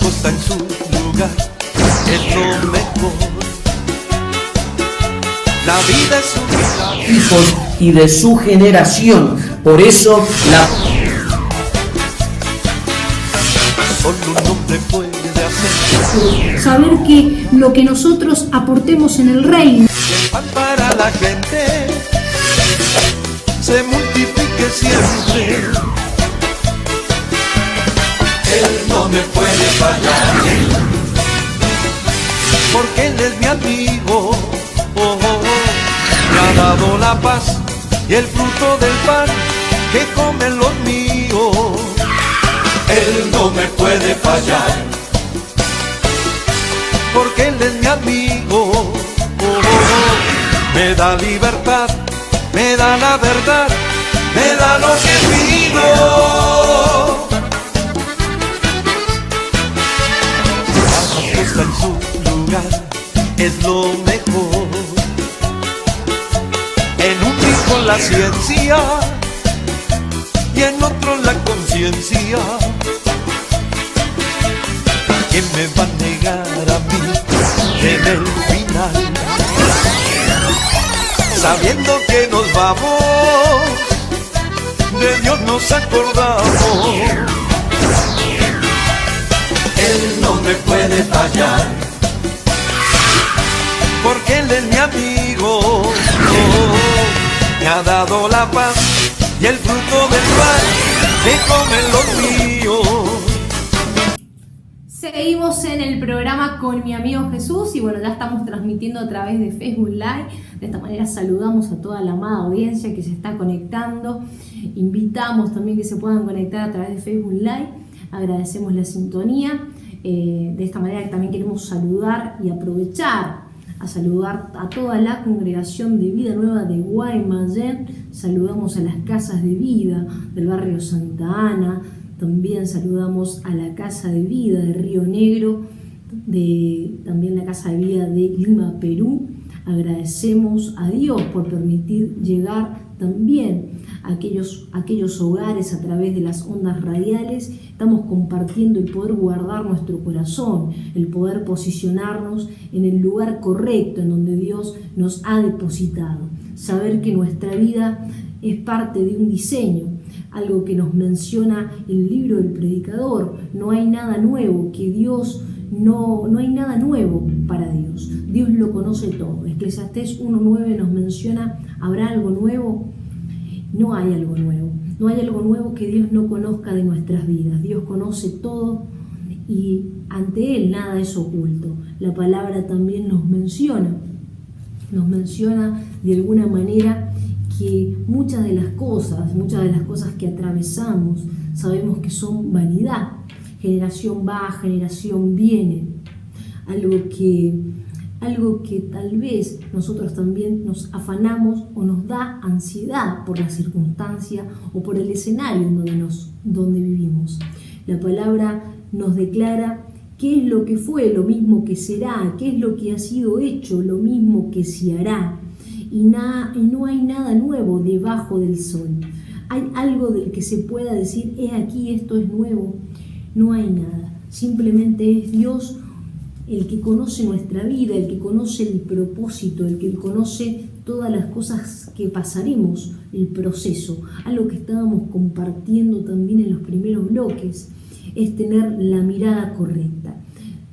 cosa en su lugar, es lo mejor. La vida es un milagro. Hijos y de su generación. Por eso solo un hombre puede hacer. Saber que lo que nosotros aportemos en el reino, El pan para la gente se multiplique siempre. Él no me puede fallar, porque él es mi amigo. Me ha dado la paz y el fruto del pan que comen los míos. Él no me puede fallar, porque él es mi amigo. Me da libertad, me da la verdad, me da lo que pido. Cada cosa en su lugar es lo mejor. En un hijo la ciencia y en otro la conciencia. ¿Quién me va a negar a mí en el final? Sabiendo que nos vamos, de Dios nos acordamos. Él no me puede fallar, porque él es mi amigo. Me ha dado la paz y el fruto del pan que comen los míos. seguimos en el programa con mi amigo Jesús y bueno, ya estamos transmitiendo a través de Facebook Live. De esta manera saludamos a toda la amada audiencia que se está conectando. Invitamos también que se puedan conectar a través de Facebook Live. Agradecemos la sintonía. De esta manera también queremos saludar y aprovechar a saludar a toda la congregación de Vida Nueva de Guaymallén. Saludamos a las casas de vida del barrio Santa Ana. También saludamos a la Casa de Vida de Río Negro, también la Casa de Vida de Lima, Perú. Agradecemos a Dios por permitir llegar también a aquellos hogares a través de las ondas radiales. Estamos compartiendo el poder guardar nuestro corazón, el poder posicionarnos en el lugar correcto en donde Dios nos ha depositado. Saber que nuestra vida es parte de un diseño, algo que nos menciona el libro del Predicador. No hay nada nuevo que Dios, no hay nada nuevo para Dios. Dios lo conoce todo. Eclesiastés 1:9 nos menciona, ¿habrá algo nuevo? No hay algo nuevo. No hay algo nuevo que Dios no conozca de nuestras vidas. Dios conoce todo y ante Él nada es oculto. La palabra también nos menciona de alguna manera que muchas de las cosas que atravesamos sabemos que son vanidad. Generación va, generación viene. Algo que tal vez nosotros también nos afanamos o nos da ansiedad por la circunstancia o por el escenario en donde vivimos. La palabra nos declara qué es lo que fue, lo mismo que será, qué es lo que ha sido hecho, lo mismo que se hará. Y no hay nada nuevo debajo del sol. ¿Hay algo del que se pueda decir, aquí, esto es nuevo? No hay nada. Simplemente es Dios el que conoce nuestra vida, el que conoce el propósito, el que conoce todas las cosas que pasaremos, el proceso. Algo que estábamos compartiendo también en los primeros bloques es tener la mirada correcta.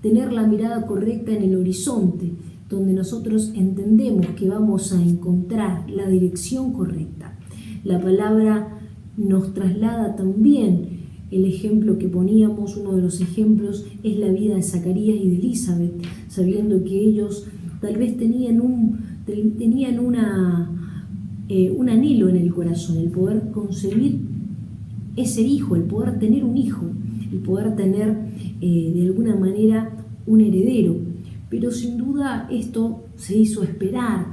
Tener la mirada correcta en el horizonte, donde nosotros entendemos que vamos a encontrar la dirección correcta. La palabra nos traslada también el ejemplo que poníamos, uno de los ejemplos es la vida de Zacarías y de Elizabeth, sabiendo que ellos tal vez tenían un anhelo en el corazón, el poder concebir ese hijo, el poder tener un hijo, el poder tener de alguna manera un heredero. Pero sin duda esto se hizo esperar,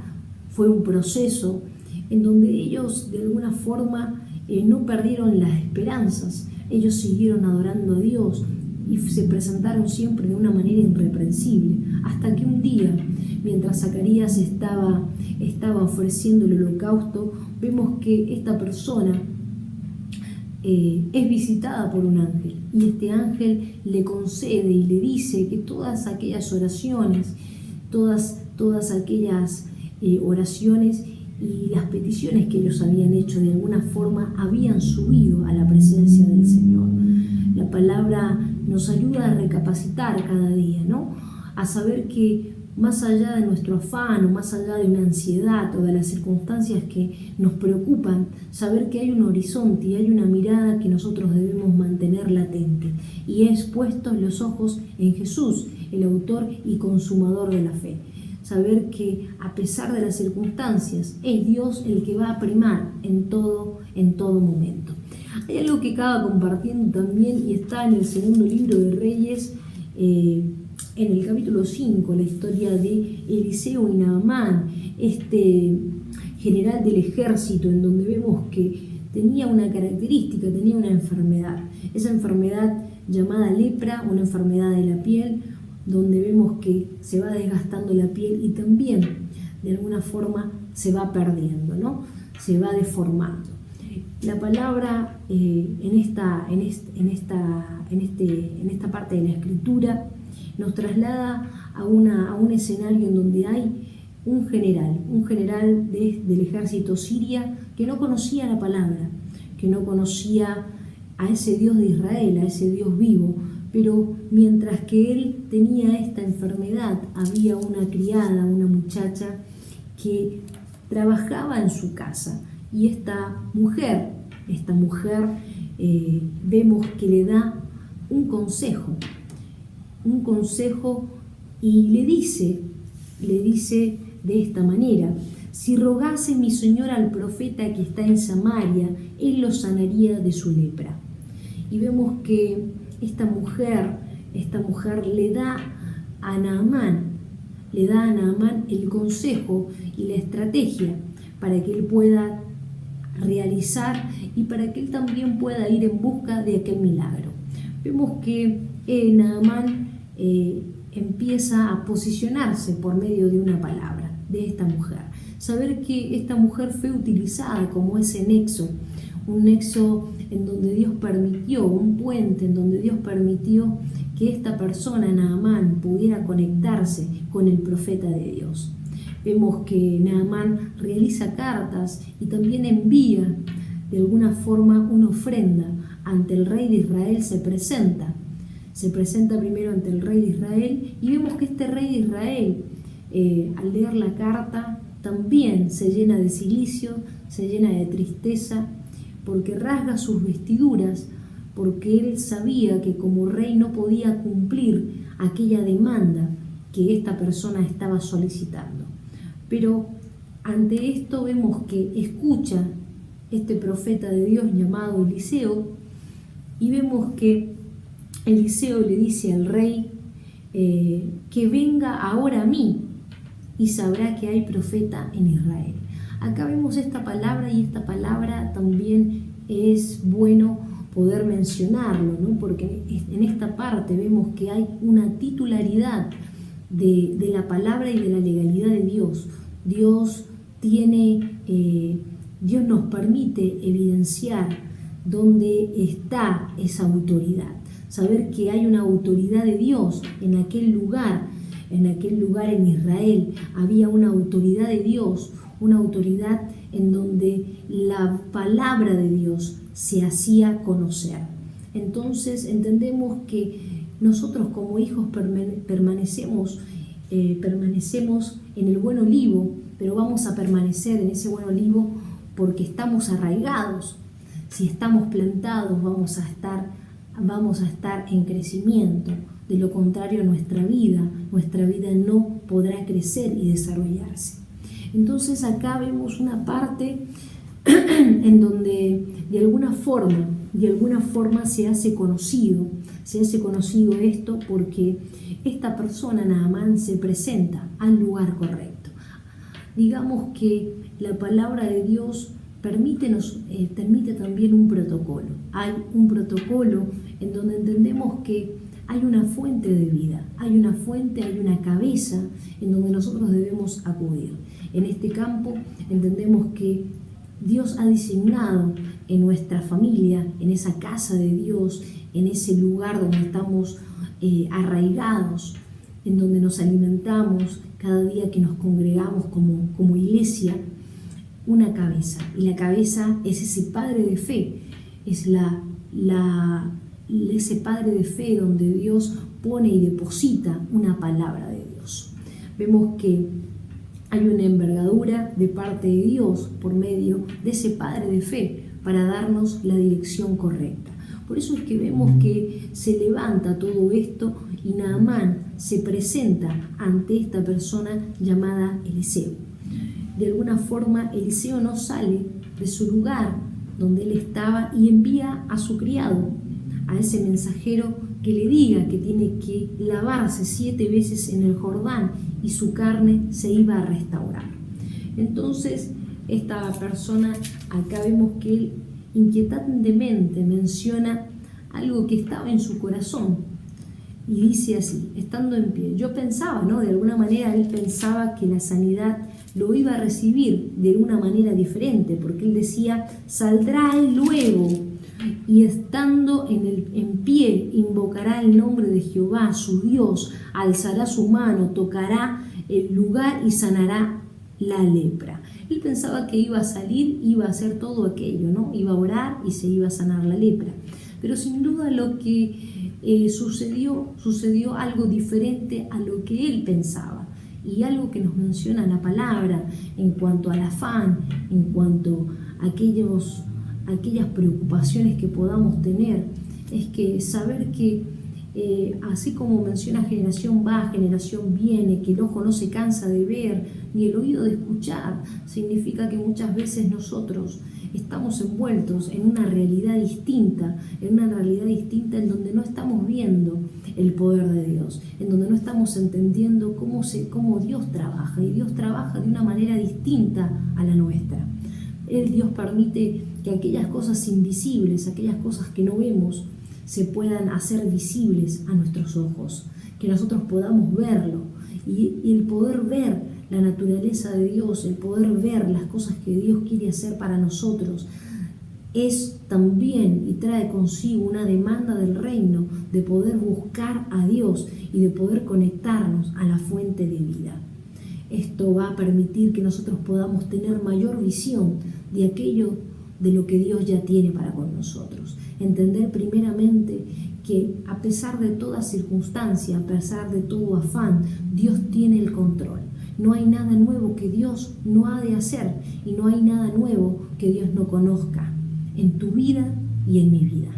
fue un proceso en donde ellos de alguna forma no perdieron las esperanzas, ellos siguieron adorando a Dios y se presentaron siempre de una manera irreprensible, hasta que un día, mientras Zacarías estaba ofreciendo el holocausto, vemos que esta persona es visitada por un ángel, y este ángel le concede y le dice que todas aquellas oraciones, todas aquellas oraciones y las peticiones que ellos habían hecho de alguna forma habían subido a la presencia del Señor. La palabra nos ayuda a recapacitar cada día, ¿no? A saber que más allá de nuestro afán o más allá de una ansiedad o de las circunstancias que nos preocupan, saber que hay un horizonte y hay una mirada que nosotros debemos mantener latente, y es puestos los ojos en Jesús, el autor y consumador de la fe. Saber que a pesar de las circunstancias es Dios el que va a primar en todo momento. Hay algo que acaba compartiendo también y está en el segundo libro de Reyes, en el capítulo 5, la historia de Eliseo y Naamán, este general del ejército, en donde vemos que tenía una característica, tenía una enfermedad. Esa enfermedad llamada lepra, una enfermedad de la piel, donde vemos que se va desgastando la piel y también de alguna forma se va perdiendo, ¿no? Se va deformando. La palabra en esta parte de la escritura nos traslada a un escenario en donde hay un general del ejército siria que no conocía la palabra, que no conocía a ese Dios de Israel, a ese Dios vivo, pero mientras que él tenía esta enfermedad, había una criada, una muchacha que trabajaba en su casa, y esta mujer vemos que le da un consejo y le dice de esta manera: si rogase mi señor al profeta que está en Samaria, él lo sanaría de su lepra. Y vemos que esta mujer le da a Naamán el consejo y la estrategia para que él pueda realizar y para que él también pueda ir en busca de aquel milagro. Vemos que Naamán empieza a posicionarse por medio de una palabra de esta mujer. Saber que esta mujer fue utilizada como ese nexo, un nexo en donde Dios permitió, un puente en donde Dios permitió que esta persona, Naamán, pudiera conectarse con el profeta de Dios. Vemos que Naamán realiza cartas y también envía de alguna forma una ofrenda ante el rey de Israel. Se presenta primero ante el rey de Israel, y vemos que este rey de Israel, al leer la carta, también se llena de cilicio, se llena de tristeza, porque rasga sus vestiduras, porque él sabía que como rey no podía cumplir aquella demanda que esta persona estaba solicitando. Pero ante esto vemos que escucha este profeta de Dios llamado Eliseo, y vemos que Eliseo le dice al rey que venga ahora a mí y sabrá que hay profeta en Israel. Acá vemos esta palabra, y esta palabra también es bueno poder mencionarlo, ¿no? Porque en esta parte vemos que hay una titularidad de la palabra y de la legalidad de Dios. Dios nos permite evidenciar dónde está esa autoridad. Saber que hay una autoridad de Dios en aquel lugar en Israel. Había una autoridad de Dios, una autoridad en donde la palabra de Dios se hacía conocer. Entonces entendemos que nosotros como hijos permanecemos en el buen olivo, pero vamos a permanecer en ese buen olivo porque estamos arraigados. Si estamos plantados, vamos a estar en crecimiento. De lo contrario, nuestra vida no podrá crecer y desarrollarse. Entonces acá vemos una parte en donde de alguna forma se hace conocido esto, porque esta persona, Naamán, se presenta al lugar correcto. Digamos que la palabra de Dios permite también un protocolo. Hay un protocolo en donde entendemos que hay una fuente de vida, hay una cabeza en donde nosotros debemos acudir. En este campo entendemos que Dios ha designado en nuestra familia, en esa casa de Dios, en ese lugar donde estamos arraigados, en donde nos alimentamos cada día que nos congregamos como iglesia, una cabeza. Y la cabeza es ese padre de fe, es ese padre de fe donde Dios pone y deposita una palabra de Dios. Vemos que hay una envergadura de parte de Dios por medio de ese padre de fe para darnos la dirección correcta. Por eso es que vemos que se levanta todo esto y Naamán se presenta ante esta persona llamada Eliseo. De alguna forma Eliseo no sale de su lugar donde él estaba y envía a su criado, a ese mensajero, que le diga que tiene que lavarse 7 veces en el Jordán y su carne se iba a restaurar. Entonces esta persona, acá vemos que él inquietantemente menciona algo que estaba en su corazón y dice así, estando en pie. Yo pensaba, ¿no? De alguna manera él pensaba que la sanidad lo iba a recibir de una manera diferente, porque él decía, saldrá él luego y estando en pie invocará el nombre de Jehová, su Dios, alzará su mano, tocará el lugar y sanará la lepra. Él pensaba que iba a salir, iba a hacer todo aquello, ¿no? Iba a orar y se iba a sanar la lepra. Pero sin duda lo que sucedió algo diferente a lo que él pensaba. Y algo que nos menciona la palabra en cuanto al afán, en cuanto a aquellas preocupaciones que podamos tener, es que saber que así como menciona generación va, generación viene, que el ojo no se cansa de ver, ni el oído de escuchar, significa que muchas veces nosotros estamos envueltos en una realidad distinta, en donde no estamos viendo el poder de Dios, en donde no estamos entendiendo cómo Dios trabaja, y Dios trabaja de una manera distinta a la nuestra. Dios permite que aquellas cosas invisibles, aquellas cosas que no vemos, se puedan hacer visibles a nuestros ojos, que nosotros podamos verlo, y el poder ver la naturaleza de Dios, el poder ver las cosas que Dios quiere hacer para nosotros, es también y trae consigo una demanda del reino de poder buscar a Dios y de poder conectarnos a la fuente de vida. Esto va a permitir que nosotros podamos tener mayor visión de aquello de lo que Dios ya tiene para con nosotros. Entender primeramente que a pesar de toda circunstancia, a pesar de todo afán, Dios tiene el control. No hay nada nuevo que Dios no ha de hacer y no hay nada nuevo que Dios no conozca en tu vida y en mi vida.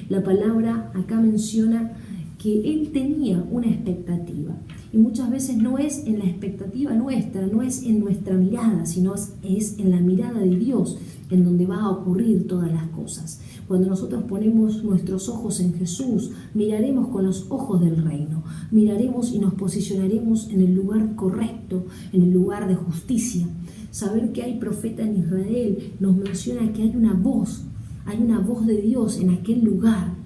La palabra acá menciona que Él tenía una expectativa, y muchas veces no es en la expectativa nuestra, no es en nuestra mirada, sino es en la mirada de Dios en donde va a ocurrir todas las cosas. Cuando nosotros ponemos nuestros ojos en Jesús, miraremos con los ojos del reino, miraremos y nos posicionaremos en el lugar correcto, en el lugar de justicia. Saber que hay profeta en Israel nos menciona que hay una voz de Dios en aquel lugar.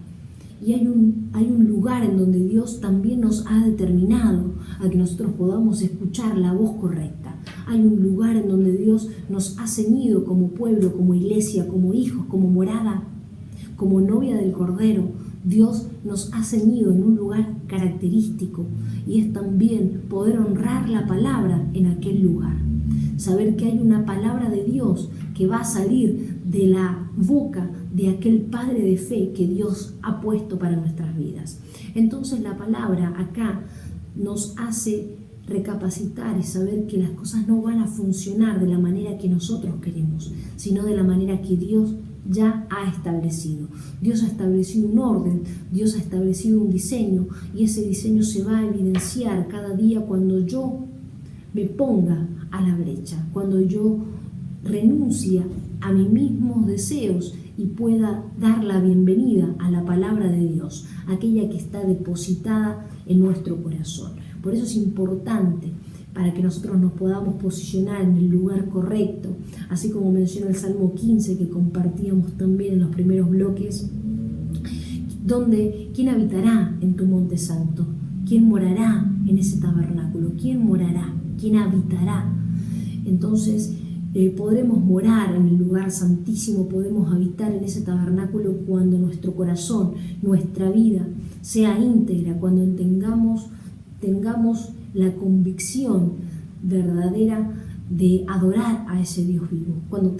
Y hay un lugar en donde Dios también nos ha determinado a que nosotros podamos escuchar la voz correcta. Hay un lugar en donde Dios nos ha ceñido como pueblo, como iglesia, como hijos, como morada, como novia del Cordero. Dios nos ha ceñido en un lugar característico, y es también poder honrar la palabra en aquel lugar. Saber que hay una palabra de Dios que va a salir de la boca de aquel Padre de fe que Dios ha puesto para nuestras vidas. Entonces la palabra acá nos hace recapacitar y saber que las cosas no van a funcionar de la manera que nosotros queremos, sino de la manera que Dios ya ha establecido. Dios ha establecido un orden, Dios ha establecido un diseño, y ese diseño se va a evidenciar cada día cuando yo me ponga a la brecha, cuando yo renuncie a mis mismos deseos y pueda dar la bienvenida a la palabra de Dios, aquella que está depositada en nuestro corazón. Por eso es importante, para que nosotros nos podamos posicionar en el lugar correcto, así como menciona el Salmo 15 que compartíamos también en los primeros bloques, donde ¿quién habitará en tu monte santo? ¿Quién morará en ese tabernáculo? ¿Quién morará? ¿Quién habitará? Entonces Podremos morar en el lugar santísimo, podemos habitar en ese tabernáculo cuando nuestro corazón, nuestra vida sea íntegra, cuando tengamos la convicción verdadera de adorar a ese Dios vivo, cuando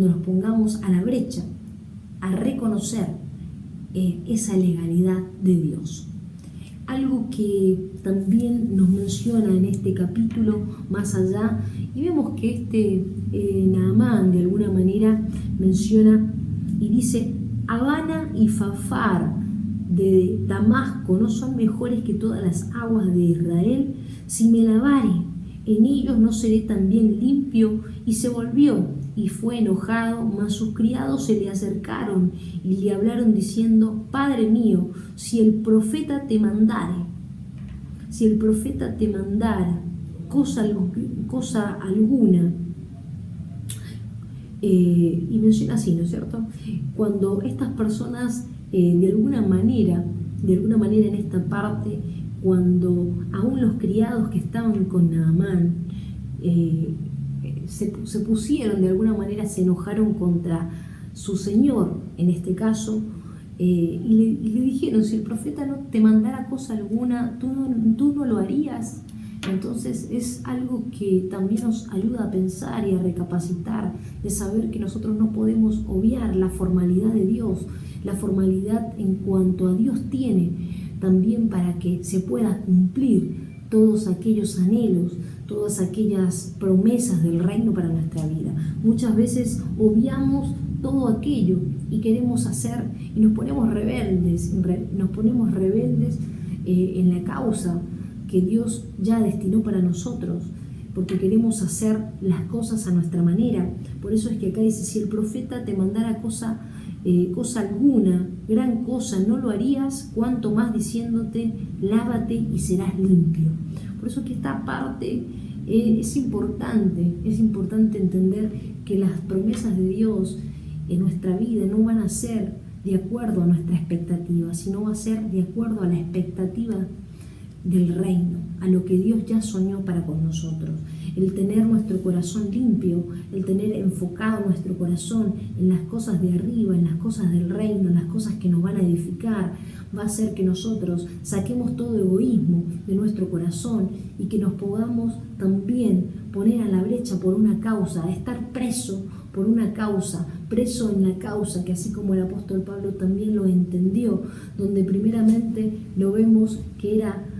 nos pongamos a la brecha, a reconocer esa legalidad de Dios. Algo que también nos menciona en este capítulo más allá, y vemos que Naamán de alguna manera menciona y dice: Habana y Fafar de Damasco no son mejores que todas las aguas de Israel. Si me lavare en ellos no seré también limpio. Y se volvió y fue enojado, mas sus criados se le acercaron y le hablaron diciendo: Padre mío, si el profeta te mandare cosa alguna, y menciona así, ¿no es cierto? Cuando estas personas de alguna manera en esta parte, cuando aún los criados que estaban con Naamán se pusieron de alguna manera, se enojaron contra su señor, en este caso, y le dijeron: si el profeta no te mandara cosa alguna, tú no lo harías. Entonces es algo que también nos ayuda a pensar y a recapacitar, de saber que nosotros no podemos obviar la formalidad de Dios, la formalidad en cuanto a Dios tiene, también para que se pueda cumplir todos aquellos anhelos, todas aquellas promesas del reino para nuestra vida. Muchas veces obviamos todo aquello y queremos hacer, y nos ponemos rebeldes en la causa que Dios ya destinó para nosotros, porque queremos hacer las cosas a nuestra manera. Por eso es que acá dice: si el profeta te mandara cosa alguna, gran cosa, no lo harías, cuanto más diciéndote: lávate y serás limpio. Por eso es que esta parte es importante entender que las promesas de Dios en nuestra vida no van a ser de acuerdo a nuestra expectativa, sino va a ser de acuerdo a la expectativa del reino, a lo que Dios ya soñó para con nosotros. El tener nuestro corazón limpio, el tener enfocado nuestro corazón en las cosas de arriba, en las cosas del reino, en las cosas que nos van a edificar, va a hacer que nosotros saquemos todo egoísmo de nuestro corazón y que nos podamos también poner a la brecha por una causa, estar preso por una causa, preso en la causa, que así como el apóstol Pablo también lo entendió, donde primeramente lo vemos que era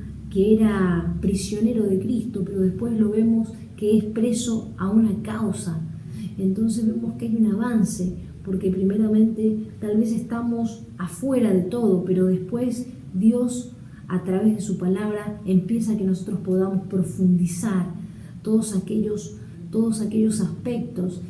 prisionero de Cristo, pero después lo vemos que es preso a una causa. Entonces vemos que hay un avance, porque primeramente tal vez estamos afuera de todo, pero después Dios, a través de su palabra, empieza a que nosotros podamos profundizar todos aquellos aspectos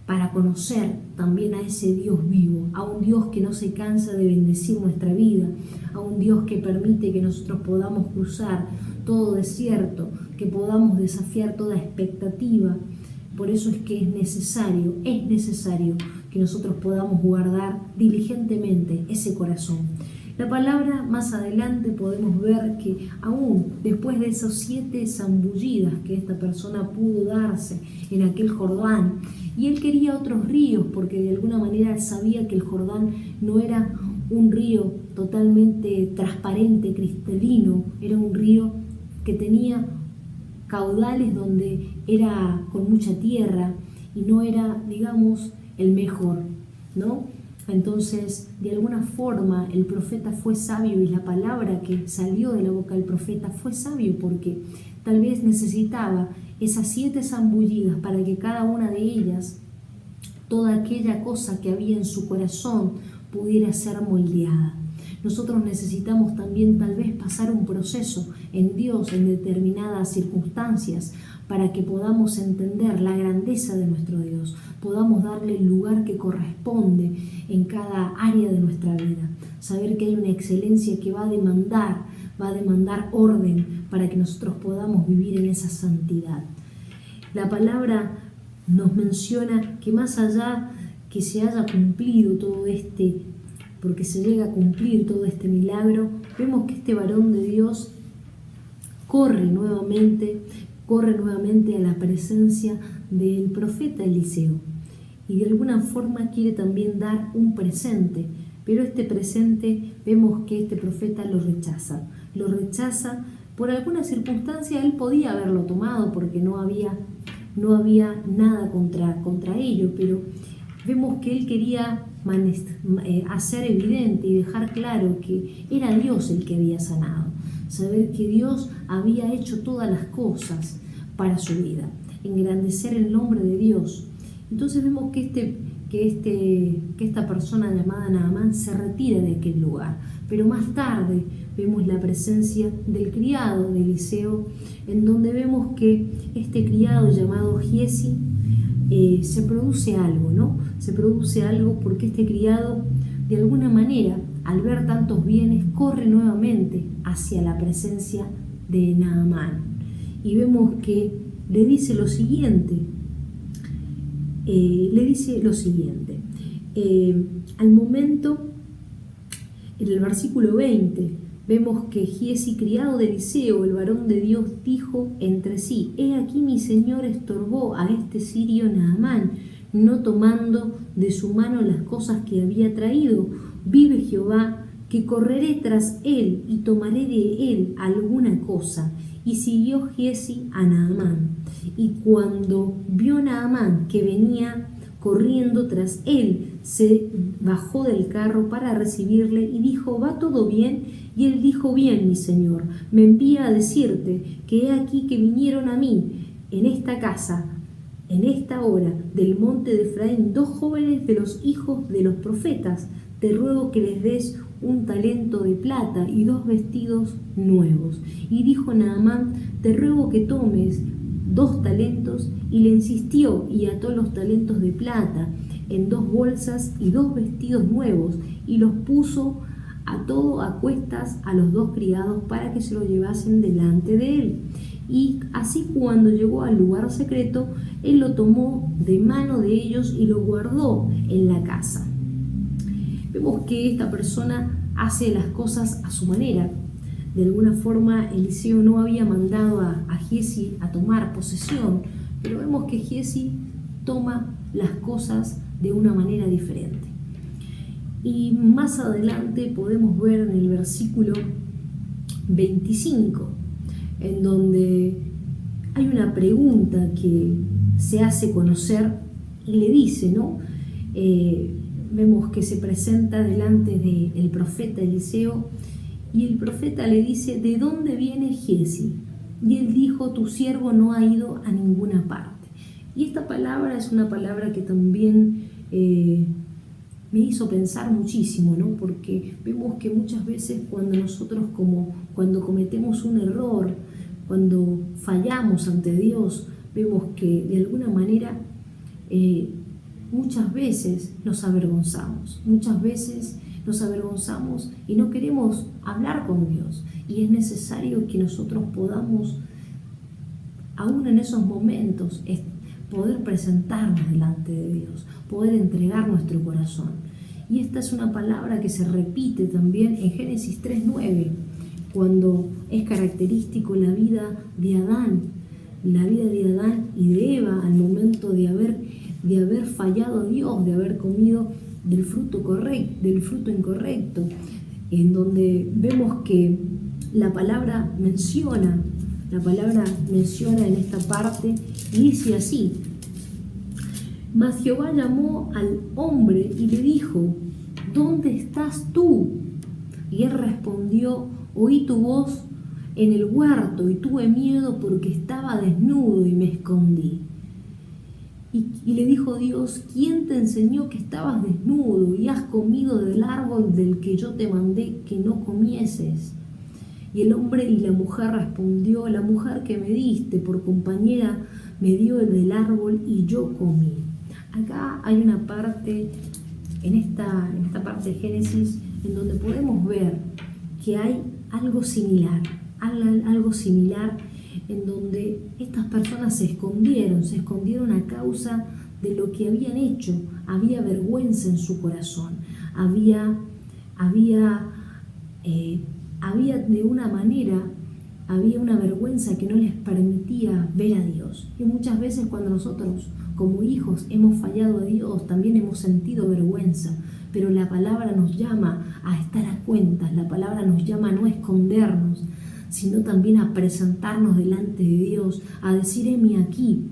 para conocer también a ese Dios vivo, a un Dios que no se cansa de bendecir nuestra vida, a un Dios que permite que nosotros podamos cruzar todo desierto, que podamos desafiar toda expectativa. Por eso es que es necesario que nosotros podamos guardar diligentemente ese corazón. La palabra más adelante podemos ver que aún después de esos 7 zambullidas que esta persona pudo darse en aquel Jordán, y él quería otros ríos porque de alguna manera sabía que el Jordán no era un río totalmente transparente, cristalino, era un río que tenía caudales donde era con mucha tierra y no era, digamos, el mejor, ¿no? Entonces, de alguna forma, el profeta fue sabio y la palabra que salió de la boca del profeta fue sabio, porque tal vez necesitaba esas 7 zambullidas para que cada una de ellas, toda aquella cosa que había en su corazón, pudiera ser moldeada. Nosotros necesitamos también tal vez pasar un proceso en Dios en determinadas circunstancias para que podamos entender la grandeza de nuestro Dios, podamos darle el lugar que corresponde en cada área de nuestra vida. Saber que hay una excelencia que va a demandar orden para que nosotros podamos vivir en esa santidad. La palabra nos menciona que más allá que se haya cumplido todo porque se llega a cumplir todo este milagro, vemos que este varón de Dios corre nuevamente, corre nuevamente a la presencia del profeta Eliseo y de alguna forma quiere también dar un presente, pero este presente vemos que este profeta lo rechaza por alguna circunstancia. Él podía haberlo tomado porque no había nada contra ello, pero vemos que él quería hacer evidente y dejar claro que era Dios el que había sanado, saber que Dios había hecho todas las cosas para su vida, engrandecer el nombre de Dios. Entonces vemos que esta persona llamada Naamán se retira de aquel lugar, pero más tarde vemos la presencia del criado de Eliseo, en donde vemos que este criado llamado Giesi se produce algo, ¿no? Se produce algo porque este criado, de alguna manera, al ver tantos bienes, corre nuevamente hacia la presencia de Naamán. Y vemos que le dice lo siguiente. Al momento, en el versículo 20, vemos que Giesi, criado de Eliseo, el varón de Dios, dijo entre sí: he aquí mi señor estorbó a este sirio Naamán, no tomando de su mano las cosas que había traído. Vive Jehová, que correré tras él y tomaré de él alguna cosa. Y siguió Giesi a Naamán. Y cuando vio Naamán que venía corriendo tras él, se bajó del carro para recibirle y dijo: ¿va todo bien? Y él dijo: bien, mi señor, me envía a decirte que he aquí que vinieron a mí en esta casa, en esta hora, del monte de Efraín, 2 jóvenes de los hijos de los profetas. Te ruego que les des un talento de plata y 2 vestidos nuevos. Y dijo Naamán: te ruego que tomes 2 talentos. Y le insistió y ató los talentos de plata en 2 bolsas y 2 vestidos nuevos, y los puso a todo a cuestas a los 2 criados para que se lo llevasen delante de él. Y así, cuando llegó al lugar secreto, él lo tomó de mano de ellos y lo guardó en la casa. Vemos que esta persona hace las cosas a su manera. De alguna forma, Eliseo no había mandado a Giesi a tomar posesión, pero vemos que Giesi toma las cosas de una manera diferente. Y más adelante podemos ver en el versículo 25, en donde hay una pregunta que se hace conocer y le dice, ¿no? Vemos que se presenta delante del profeta Eliseo y el profeta le dice: ¿de dónde viene Giesi? Y él dijo: tu siervo no ha ido a ninguna parte. Y esta palabra es una palabra que también me hizo pensar muchísimo, ¿no? Porque vemos que muchas veces cuando nosotros cuando cometemos un error, cuando fallamos ante Dios, vemos que de alguna manera muchas veces nos avergonzamos, y no queremos hablar con Dios. Y es necesario que nosotros podamos, aún en esos momentos, poder presentarnos delante de Dios, poder entregar nuestro corazón. Y esta es una palabra que se repite también en Génesis 3:9, cuando es característico la vida de Adán y de Eva al momento de haber fallado a Dios, de haber comido del fruto incorrecto, en donde vemos que la palabra menciona en esta parte y dice así: mas Jehová llamó al hombre y le dijo: ¿dónde estás tú? Y él respondió: oí tu voz en el huerto y tuve miedo porque estaba desnudo y me escondí. Y le dijo Dios: ¿quién te enseñó que estabas desnudo y has comido del árbol del que yo te mandé que no comieses? Y el hombre y la mujer respondió: la mujer que me diste por compañera me dio del árbol y yo comí. Acá hay una parte, en esta parte de Génesis, en donde podemos ver que hay algo similar, en donde estas personas se escondieron a causa de lo que habían hecho. Había vergüenza en su corazón, había de una manera había una vergüenza que no les permitía ver a Dios. Y muchas veces cuando nosotros como hijos hemos fallado a Dios, también hemos sentido vergüenza, pero la palabra nos llama a estar a cuentas, la palabra nos llama a no escondernos, sino también a presentarnos delante de Dios, a decir heme aquí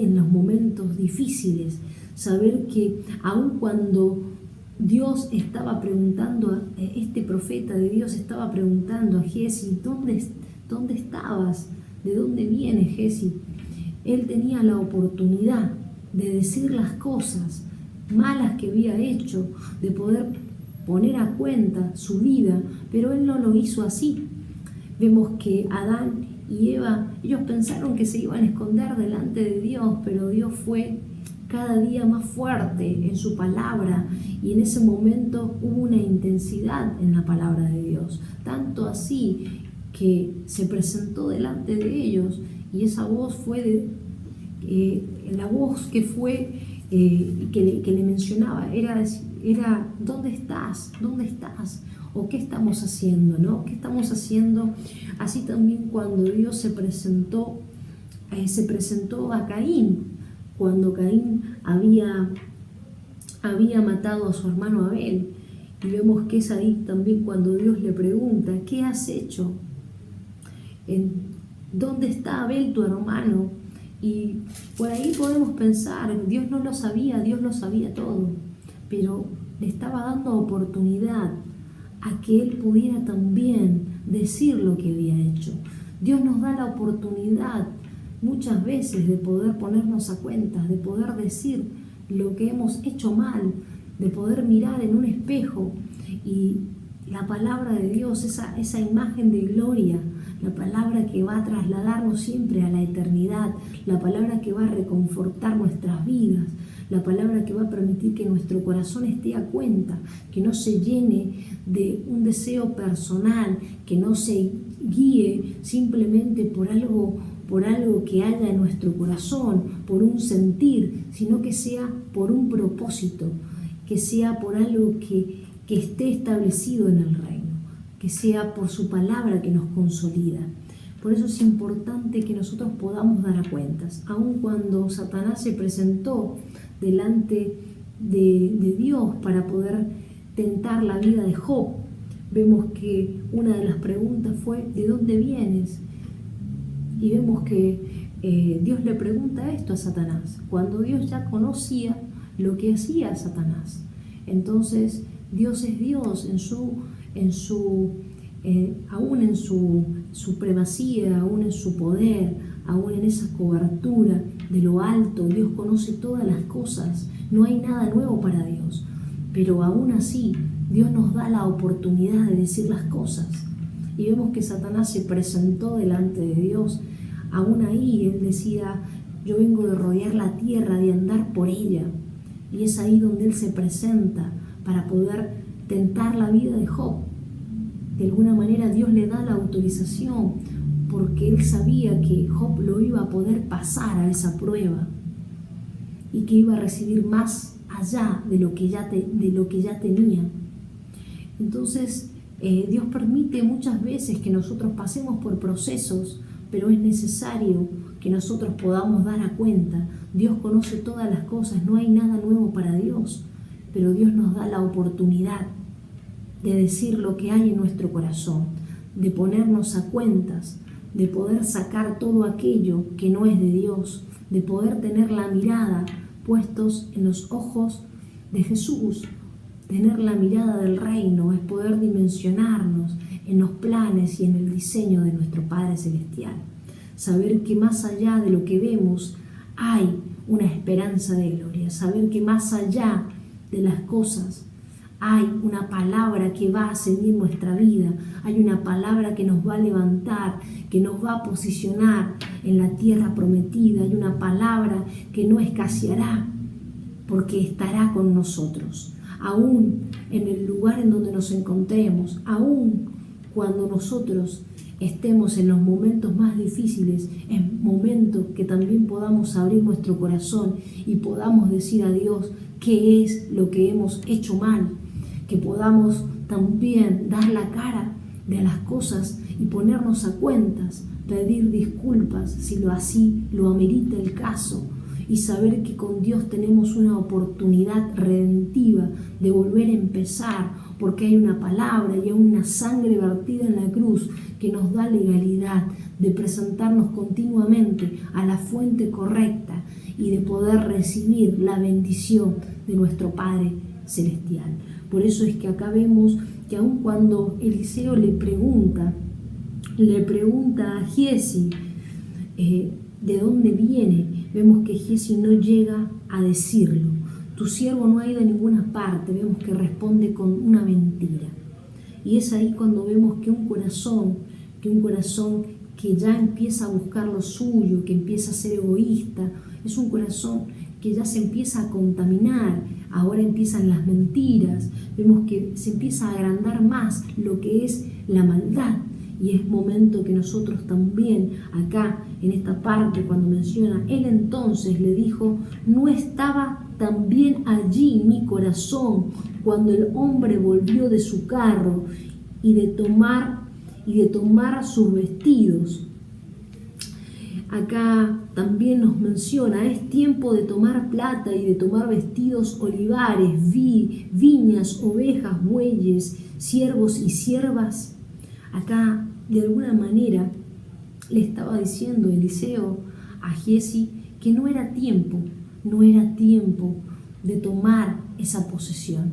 en los momentos difíciles, saber que aun cuando Dios estaba preguntando, este profeta de Dios estaba preguntando a Giezi, ¿dónde estabas? ¿De dónde vienes, Giezi? Él tenía la oportunidad de decir las cosas malas que había hecho, de poder poner a cuenta su vida, pero él no lo hizo así. Vemos que Adán y Eva, ellos pensaron que se iban a esconder delante de Dios, pero Dios fue cada día más fuerte en su palabra, y en ese momento hubo una intensidad en la palabra de Dios, tanto así que se presentó delante de ellos, y esa voz fue la voz que fue que le mencionaba era ¿dónde estás? ¿Dónde estás? ¿O qué estamos haciendo? ¿No? ¿Qué estamos haciendo? Así también cuando Dios se presentó a Caín, cuando Caín había matado a su hermano Abel, y vemos que es ahí también cuando Dios le pregunta, ¿qué has hecho? ¿Dónde está Abel tu hermano? Y por ahí podemos pensar, Dios no lo sabía, Dios lo sabía todo, pero le estaba dando oportunidad a que él pudiera también decir lo que había hecho. Dios nos da la oportunidad muchas veces de poder ponernos a cuentas, de poder decir lo que hemos hecho mal, de poder mirar en un espejo y la palabra de Dios, esa imagen de gloria, la palabra que va a trasladarnos siempre a la eternidad, la palabra que va a reconfortar nuestras vidas, la palabra que va a permitir que nuestro corazón esté a cuenta, que no se llene de un deseo personal, que no se guíe simplemente por algo que haya en nuestro corazón, por un sentir, sino que sea por un propósito, que sea por algo que esté establecido en el reino, que sea por su palabra que nos consolida. Por eso es importante que nosotros podamos dar a cuentas. Aun cuando Satanás se presentó delante de Dios para poder tentar la vida de Job, vemos que una de las preguntas fue ¿de dónde vienes? Y vemos que Dios le pregunta esto a Satanás, cuando Dios ya conocía lo que hacía Satanás. Entonces Dios es Dios aún en su supremacía, aún en su poder, aún en esa cobertura de lo alto. Dios conoce todas las cosas, no hay nada nuevo para Dios, pero aún así Dios nos da la oportunidad de decir las cosas. Y vemos que Satanás se presentó delante de Dios. Aún ahí él decía, yo vengo de rodear la tierra, de andar por ella. Y es ahí donde él se presenta para poder tentar la vida de Job. De alguna manera Dios le da la autorización porque él sabía que Job lo iba a poder pasar a esa prueba y que iba a recibir más allá de lo que ya tenía. Entonces Dios permite muchas veces que nosotros pasemos por procesos, pero es necesario que nosotros podamos dar a cuenta. Dios conoce todas las cosas, no hay nada nuevo para Dios, pero Dios nos da la oportunidad de decir lo que hay en nuestro corazón, de ponernos a cuentas, de poder sacar todo aquello que no es de Dios, de poder tener la mirada puestos en los ojos de Jesús. Tener la mirada del reino es poder dimensionarnos en los planes y en el diseño de nuestro Padre Celestial. Saber que más allá de lo que vemos hay una esperanza de gloria. Saber que más allá de las cosas hay una palabra que va a seguir nuestra vida. Hay una palabra que nos va a levantar, que nos va a posicionar en la tierra prometida. Hay una palabra que no escaseará porque estará con nosotros. Aún en el lugar en donde nos encontremos, aún cuando nosotros estemos en los momentos más difíciles, en momentos que también podamos abrir nuestro corazón y podamos decir a Dios qué es lo que hemos hecho mal, que podamos también dar la cara de las cosas y ponernos a cuentas, pedir disculpas si así lo amerita el caso, y saber que con Dios tenemos una oportunidad redentiva de volver a empezar, porque hay una palabra y hay una sangre vertida en la cruz que nos da legalidad de presentarnos continuamente a la fuente correcta y de poder recibir la bendición de nuestro Padre Celestial. Por eso es que acá vemos que aun cuando Eliseo le pregunta a Giezi de dónde viene, vemos que Giezi no llega a decirlo. Tu siervo no ha ido a ninguna parte, vemos que responde con una mentira. Y es ahí cuando vemos que un corazón que ya empieza a buscar lo suyo, que empieza a ser egoísta, es un corazón que ya se empieza a contaminar. Ahora empiezan las mentiras, vemos que se empieza a agrandar más lo que es la maldad. Y es momento que nosotros también, acá en esta parte, cuando menciona, él entonces le dijo, ¿no estaba también allí mi corazón cuando el hombre volvió de su carro y de tomar sus vestidos? Acá también nos menciona, es tiempo de tomar plata y de tomar vestidos, olivares, viñas, ovejas, bueyes, siervos y siervas. Acá, de alguna manera, le estaba diciendo Eliseo a Giezi que no era tiempo de tomar esa posesión.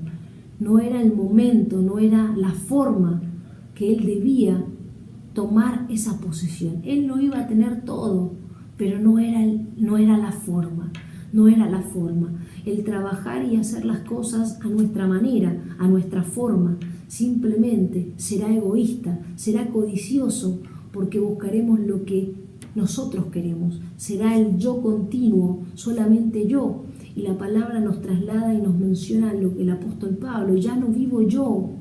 No era el momento, no era la forma que él debía tomar esa posesión. Él lo iba a tener todo, pero no era la forma. El trabajar y hacer las cosas a nuestra manera, a nuestra forma, simplemente será egoísta, será codicioso, porque buscaremos lo que nosotros queremos. Será el yo continuo, solamente yo. Y la palabra nos traslada y nos menciona lo que el apóstol Pablo, ya no vivo yo,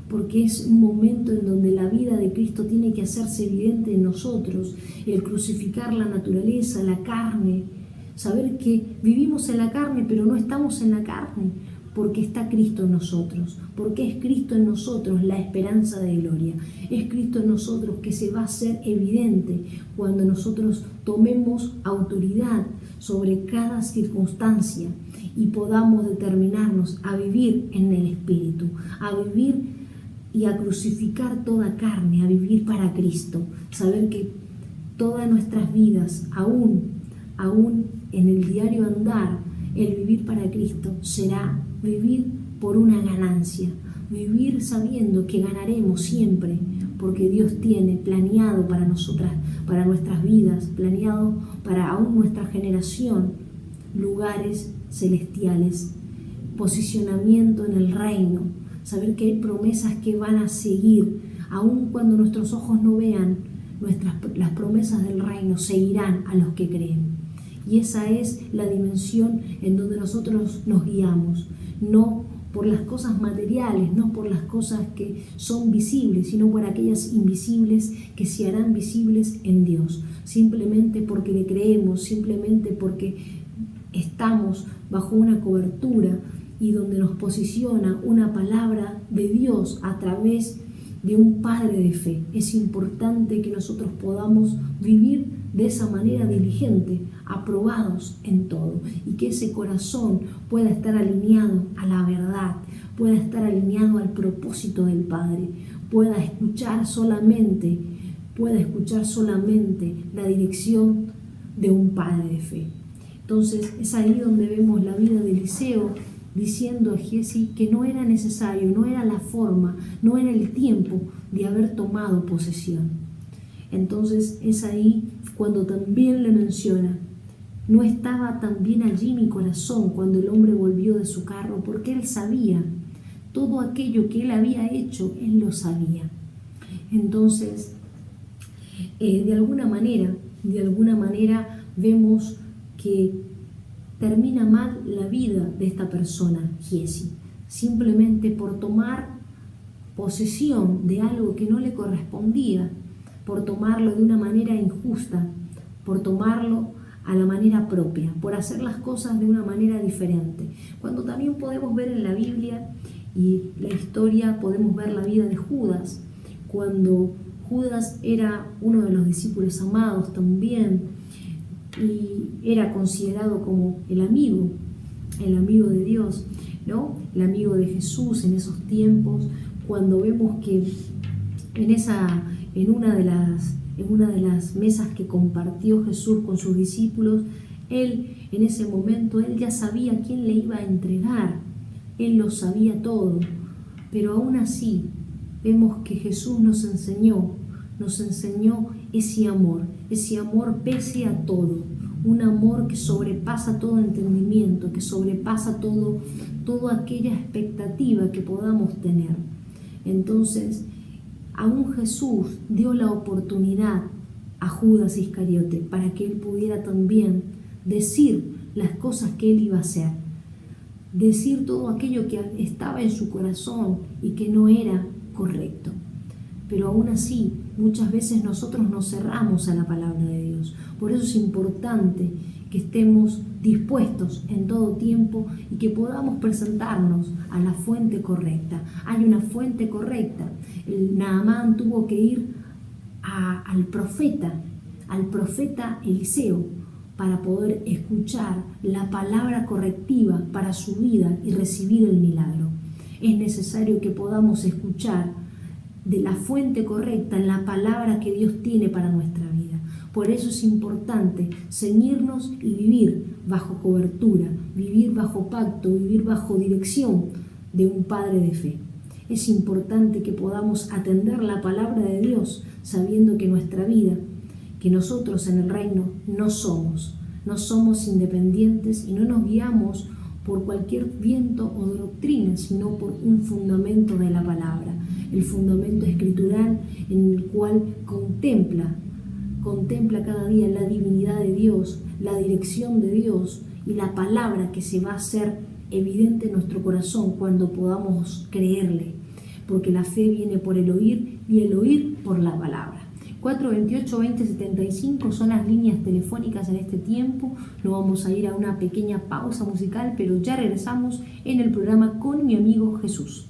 porque es un momento en donde la vida de Cristo tiene que hacerse evidente en nosotros, el crucificar la naturaleza, la carne, saber que vivimos en la carne, pero no estamos en la carne, porque está Cristo en nosotros, porque es Cristo en nosotros la esperanza de gloria, es Cristo en nosotros que se va a hacer evidente cuando nosotros tomemos autoridad sobre cada circunstancia y podamos determinarnos a vivir en el Espíritu, a vivir y a crucificar toda carne, a vivir para Cristo, saber que todas nuestras vidas, aún en el diario andar, el vivir para Cristo será vivir por una ganancia, vivir sabiendo que ganaremos siempre, porque Dios tiene planeado para nosotras, para nuestras vidas, planeado para aún nuestra generación, lugares celestiales, posicionamiento en el reino, saber que hay promesas que van a seguir, aun cuando nuestros ojos no vean, las promesas del reino seguirán a los que creen. Y esa es la dimensión en donde nosotros nos guiamos, no por las cosas materiales, no por las cosas que son visibles, sino por aquellas invisibles que se harán visibles en Dios, simplemente porque le creemos, simplemente porque estamos bajo una cobertura y donde nos posiciona una palabra de Dios a través de un Padre de fe. Es importante que nosotros podamos vivir de esa manera diligente, aprobados en todo, y que ese corazón pueda estar alineado a la verdad, pueda estar alineado al propósito del Padre, pueda escuchar solamente la dirección de un Padre de fe. Entonces es ahí donde vemos la vida de Eliseo diciendo a Giezi que no era necesario, no era la forma, no era el tiempo de haber tomado posesión. Entonces es ahí cuando también le menciona, no estaba también allí mi corazón cuando el hombre volvió de su carro, porque él sabía todo aquello que él había hecho, él lo sabía. Entonces, de alguna manera vemos que termina mal la vida de esta persona, Giezi, simplemente por tomar posesión de algo que no le correspondía, por tomarlo de una manera injusta, por tomarlo a la manera propia, por hacer las cosas de una manera diferente. Cuando también podemos ver en la Biblia y la historia, podemos ver la vida de Judas, cuando Judas era uno de los discípulos amados también y era considerado como el amigo de Dios, ¿no? El amigo de Jesús en esos tiempos, cuando vemos que en una de las mesas que compartió Jesús con sus discípulos, en ese momento, él ya sabía quién le iba a entregar, él lo sabía todo, pero aún así vemos que Jesús nos enseñó ese amor pese a todo, un amor que sobrepasa todo entendimiento, que sobrepasa toda aquella expectativa que podamos tener. Entonces, aún Jesús dio la oportunidad a Judas Iscariote para que él pudiera también decir las cosas que él iba a hacer, decir todo aquello que estaba en su corazón y que no era correcto. Pero aún así, muchas veces nosotros nos cerramos a la palabra de Dios. Por eso es importante que estemos dispuestos en todo tiempo y que podamos presentarnos a la fuente correcta. Hay una fuente correcta. Naamán tuvo que ir al profeta Eliseo, para poder escuchar la palabra correctiva para su vida y recibir el milagro. Es necesario que podamos escuchar de la fuente correcta la palabra que Dios tiene para nuestra vida. Por eso es importante ceñirnos y vivir bajo cobertura, vivir bajo pacto, vivir bajo dirección de un Padre de fe. Es importante que podamos atender la palabra de Dios sabiendo que nuestra vida, que nosotros en el reino no somos independientes y no nos guiamos por cualquier viento o doctrina, sino por un fundamento de la palabra, el fundamento escritural en el cual contempla cada día la divinidad de Dios, la dirección de Dios y la palabra que se va a hacer evidente en nuestro corazón cuando podamos creerle, porque la fe viene por el oír y el oír por la palabra. 428-2075 son las líneas telefónicas en este tiempo. Nos vamos a ir a una pequeña pausa musical, pero ya regresamos en el programa Con mi amigo Jesús.